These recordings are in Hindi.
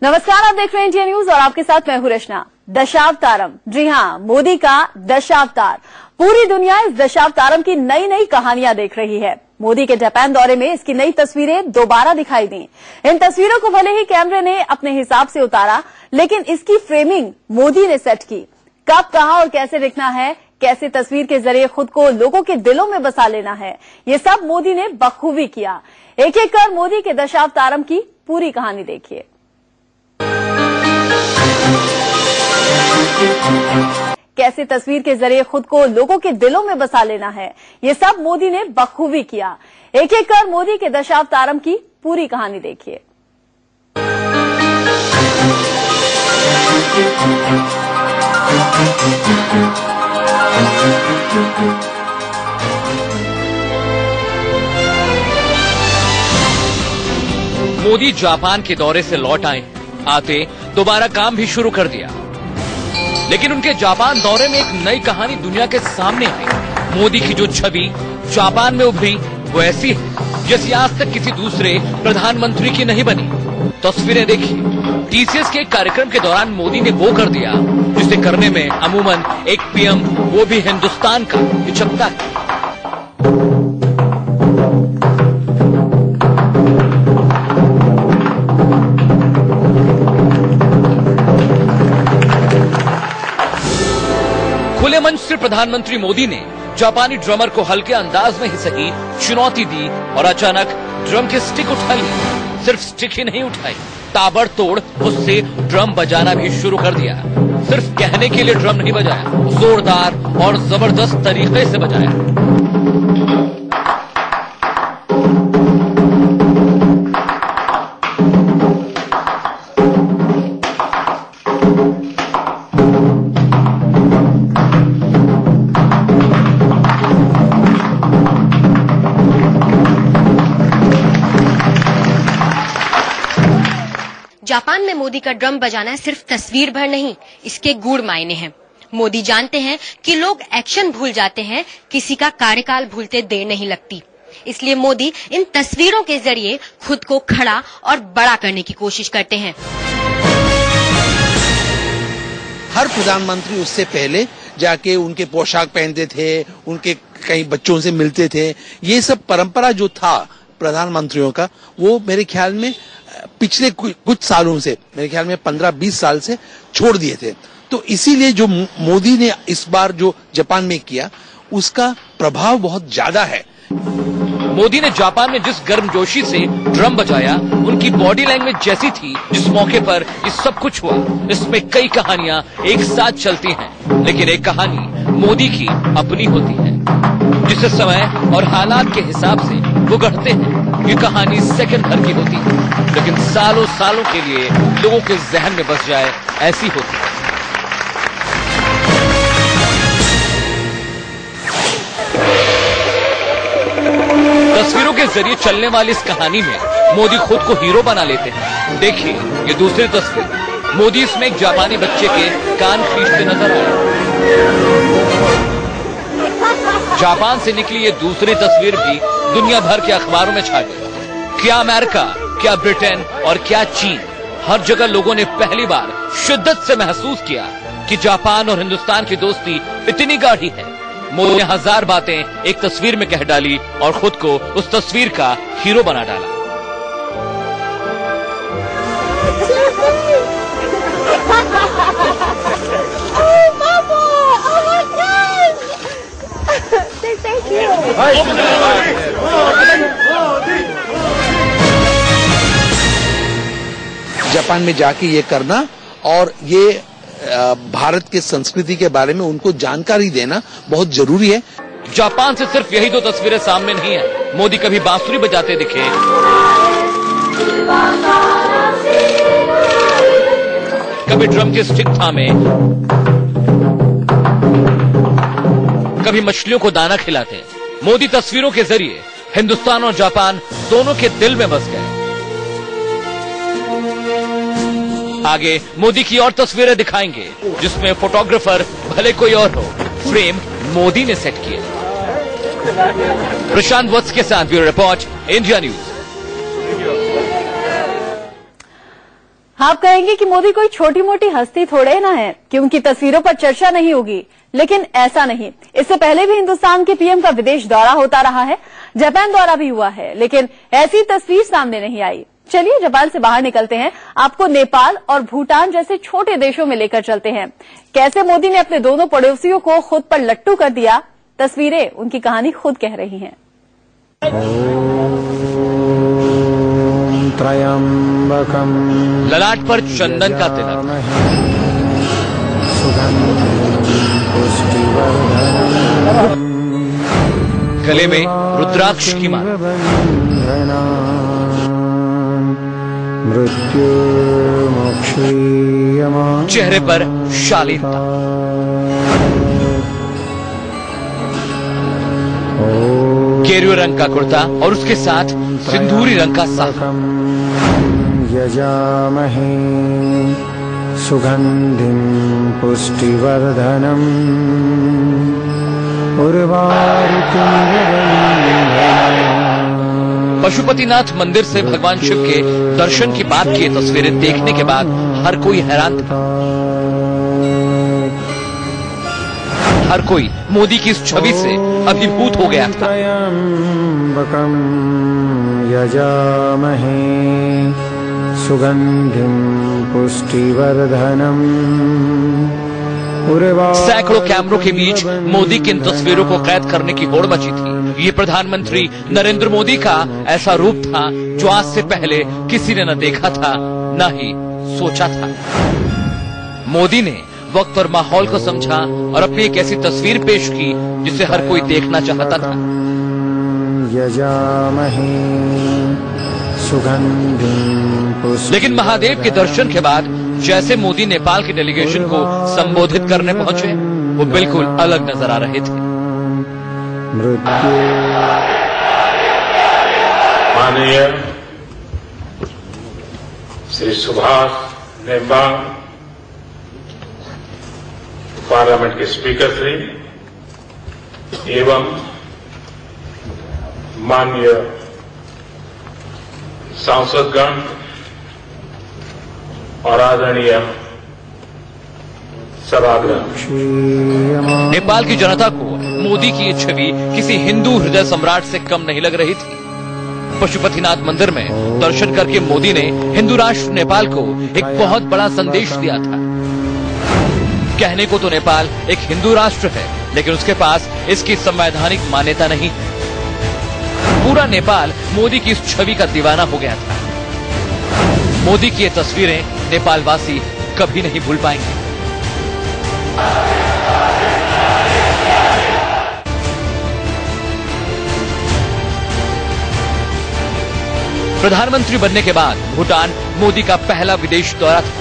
नमस्कार, आप देख रहे हैं इंडिया न्यूज और आपके साथ मैं हूं रचना। दशावतारम, जी हां, मोदी का दशावतार। पूरी दुनिया इस दशावतारम की नई नई कहानियां देख रही है। मोदी के जापान दौरे में इसकी नई तस्वीरें दोबारा दिखाई दी। इन तस्वीरों को भले ही कैमरे ने अपने हिसाब से उतारा, लेकिन इसकी फ्रेमिंग मोदी ने सेट की। कब, कहां और कैसे दिखना है, कैसे तस्वीर के जरिए खुद को लोगों के दिलों में बसा लेना है, ये सब मोदी ने बखूबी किया। एक एक कर मोदी के दशावतारम की पूरी कहानी देखिए। कैसे तस्वीर के जरिए खुद को लोगों के दिलों में बसा लेना है, ये सब मोदी ने बखूबी किया। एक एक कर मोदी के दशावतारम की पूरी कहानी देखिए। मोदी जापान के दौरे से लौट आते दोबारा काम भी शुरू कर दिया, लेकिन उनके जापान दौरे में एक नई कहानी दुनिया के सामने आई। मोदी की जो छवि जापान में उभरी वो ऐसी है जैसी आज तक किसी दूसरे प्रधानमंत्री की नहीं बनी। तस्वीरें देखिए। टीसीएस के एक कार्यक्रम के दौरान मोदी ने वो कर दिया जिसे करने में अमूमन एक पीएम, वो भी हिंदुस्तान का, हिचकता है। खुले मंच से प्रधानमंत्री मोदी ने जापानी ड्रमर को हल्के अंदाज में ही सही चुनौती दी और अचानक ड्रम की स्टिक उठा ली। सिर्फ स्टिक ही नहीं उठाई, ताबड़तोड़ उससे ड्रम बजाना भी शुरू कर दिया। सिर्फ कहने के लिए ड्रम नहीं बजाया, जोरदार और जबरदस्त तरीके से बजाया। जापान में मोदी का ड्रम बजाना सिर्फ तस्वीर भर नहीं, इसके गूढ़ मायने हैं। मोदी जानते हैं कि लोग एक्शन भूल जाते हैं, किसी का कार्यकाल भूलते देर नहीं लगती। इसलिए मोदी इन तस्वीरों के जरिए खुद को खड़ा और बड़ा करने की कोशिश करते हैं। हर प्रधानमंत्री उससे पहले जाके उनके पोशाक पहनते थे, उनके कई बच्चों से मिलते थे। ये सब परंपरा जो था प्रधानमंत्रियों का, वो मेरे ख्याल में पिछले कुछ सालों से, मेरे ख्याल में 15-20 साल से छोड़ दिए थे। तो इसीलिए जो मोदी ने इस बार जो जापान में किया, उसका प्रभाव बहुत ज्यादा है। मोदी ने जापान में जिस गर्मजोशी से ड्रम बजाया, उनकी बॉडी लैंग्वेज जैसी थी जिस मौके पर ये सब कुछ हुआ। इसमें कई कहानियां एक साथ चलती हैं, लेकिन एक कहानी मोदी की अपनी होती है, जिसे समय और हालात के हिसाब से वो गढ़ते हैं। ये कहानी सेकंड भर की होती है, लेकिन सालों सालों के लिए लोगों के जहन में बस जाए, ऐसी होती है। तस्वीरों के जरिए चलने वाली इस कहानी में मोदी खुद को हीरो बना लेते हैं। देखिए ये दूसरी तस्वीर। मोदी इसमें एक जापानी बच्चे के कान खींचते नजर आए। जापान से निकली ये दूसरी तस्वीर भी दुनिया भर के अखबारों में छा गई। क्या अमेरिका, क्या ब्रिटेन और क्या चीन, हर जगह लोगों ने पहली बार शिद्दत से महसूस किया कि जापान और हिंदुस्तान की दोस्ती इतनी गाढ़ी है। मोदी ने 1000 बातें एक तस्वीर में कह डाली और खुद को उस तस्वीर का हीरो बना डाला। जापान में जाके ये करना और ये भारत के संस्कृति के बारे में उनको जानकारी देना बहुत जरूरी है। जापान से सिर्फ यही दो तस्वीरें सामने नहीं है। मोदी कभी बांसुरी बजाते दिखे, कभी ड्रम के स्टिक थामे, कभी मछलियों को दाना खिलाते। मोदी तस्वीरों के जरिए हिंदुस्तान और जापान दोनों के दिल में बस गए। आगे मोदी की और तस्वीरें दिखाएंगे जिसमें फोटोग्राफर भले कोई और हो, फ्रेम मोदी ने सेट किया। प्रशांत वत्स के साथ ब्यूरो रिपोर्ट, इंडिया न्यूज। आप कहेंगे कि मोदी कोई छोटी मोटी हस्ती थोड़े ना है कि उनकी तस्वीरों पर चर्चा नहीं होगी, लेकिन ऐसा नहीं। इससे पहले भी हिंदुस्तान के पीएम का विदेश दौरा होता रहा है, जापान दौरा भी हुआ है, लेकिन ऐसी तस्वीर सामने नहीं आई। चलिए जापान से बाहर निकलते हैं, आपको नेपाल और भूटान जैसे छोटे देशों में लेकर चलते हैं। कैसे मोदी ने अपने दोनों पड़ोसियों को खुद पर लट्टू कर दिया, तस्वीरें उनकी कहानी खुद कह रही हैं। ललाट पर चंदन का तिलक, गले में रुद्राक्ष की माला, चेहरे पर शालीनता, गेरुआ रंग का कुर्ता और उसके साथ सिंदूरी रंग का साफा। यजामहे सुगंधिं पुष्टिवर्धनम् पशुपतिनाथ मंदिर से भगवान शिव के दर्शन की बात की तस्वीरें देखने के बाद हर कोई हैरान था। हर कोई मोदी की इस छवि से अभिभूत हो गया था। यजामहे सुगंधिं पुष्टिवर्धनम्। सैकड़ों कैमरों के बीच मोदी की इन तस्वीरों को कैद करने की होड़ मची थी। ये प्रधानमंत्री नरेंद्र मोदी का ऐसा रूप था जो आज से पहले किसी ने न देखा था, न ही सोचा था। मोदी ने वक्त और माहौल को समझा और अपनी एक ऐसी तस्वीर पेश की जिसे हर कोई देखना चाहता था। लेकिन महादेव के दर्शन के बाद जैसे मोदी नेपाल के डेलीगेशन को संबोधित करने पहुंचे, वो बिल्कुल अलग नजर आ रहे थे। माननीय श्री सुभाष नेम्बांग पार्लियामेंट के स्पीकर श्री एवं माननीय सांसदगण और आदरणीय सभागृह, नेपाल की जनता को मोदी की ये छवि किसी हिंदू हृदय सम्राट से कम नहीं लग रही थी। पशुपतिनाथ मंदिर में दर्शन करके मोदी ने हिंदू राष्ट्र नेपाल को एक बहुत बड़ा संदेश दिया था। कहने को तो नेपाल एक हिंदू राष्ट्र है, लेकिन उसके पास इसकी संवैधानिक मान्यता नहीं है। पूरा नेपाल मोदी की इस छवि का दीवाना हो गया था। मोदी की ये तस्वीरें नेपालवासी कभी नहीं भूल पाएंगे। प्रधानमंत्री बनने के बाद भूटान मोदी का पहला विदेश दौरा था।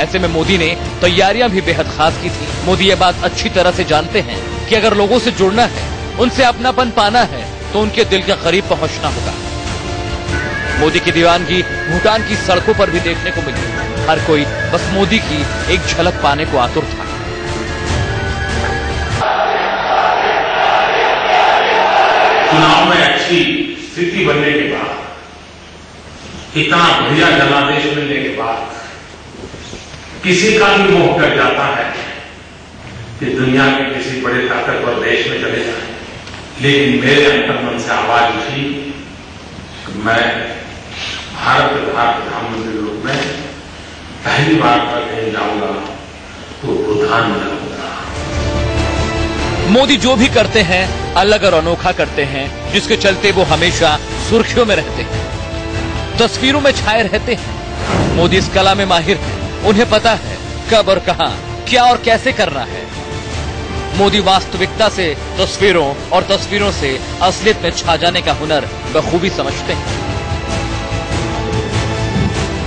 ऐसे में मोदी ने तैयारियां भी बेहद खास की थी। मोदी ये बात अच्छी तरह से जानते हैं कि अगर लोगों से जुड़ना है, उनसे अपनापन पाना है, तो उनके दिल के करीब पहुंचना होगा। मोदी की दीवानगी भूटान की सड़कों पर भी देखने को मिली। हर कोई बस मोदी की एक झलक पाने को आतुर था। चुनाव में अच्छी स्थिति बनने के बाद, इतना बढ़िया जनादेश मिलने के बाद किसी का भी मोह कर जाता है कि दुनिया के किसी बड़े ताकतवर देश में चले जाएं। लेकिन मेरे अंतर्मन से आवाज उठी कि मैं भारत के प्रधानमंत्री रूप में पहली बार पर कहीं जाऊंगा तो भूटान में जाऊंगा। मोदी जो भी करते हैं अलग और अनोखा करते हैं, जिसके चलते वो हमेशा सुर्खियों में रहते हैं, तस्वीरों में छाए रहते हैं। मोदी इस कला में माहिर है। उन्हें पता है कब और कहां, क्या और कैसे करना है। मोदी वास्तविकता से तस्वीरों और तस्वीरों से असलियत में छा जाने का हुनर बखूबी समझते हैं।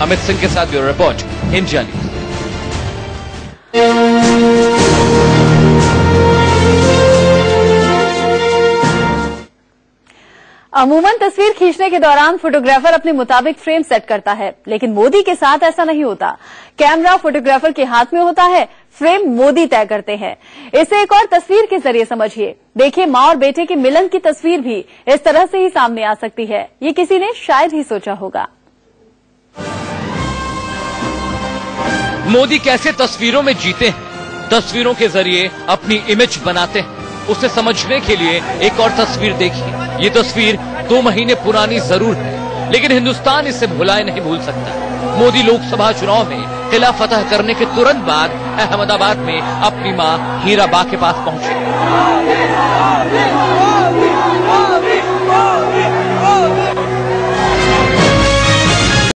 अमित सिंह के साथ ब्यूरो रिपोर्ट, इंडिया न्यूज। अमूमन तस्वीर खींचने के दौरान फोटोग्राफर अपने मुताबिक फ्रेम सेट करता है, लेकिन मोदी के साथ ऐसा नहीं होता। कैमरा फोटोग्राफर के हाथ में होता है, फ्रेम मोदी तय करते हैं। इसे एक और तस्वीर के जरिए समझिए। देखिए, मां और बेटे के मिलन की तस्वीर भी इस तरह से ही सामने आ सकती है। ये किसी ने शायद ही सोचा होगा। मोदी कैसे तस्वीरों में जीते हैं, तस्वीरों के जरिए अपनी इमेज बनाते हैं, उसे समझने के लिए एक और तस्वीर देखिए। ये तस्वीर 2 महीने पुरानी जरूर है, लेकिन हिंदुस्तान इसे भुलाए नहीं भूल सकता। मोदी लोकसभा चुनाव में किला फतह करने के तुरंत बाद अहमदाबाद में अपनी मां हीराबा के पास पहुंचे।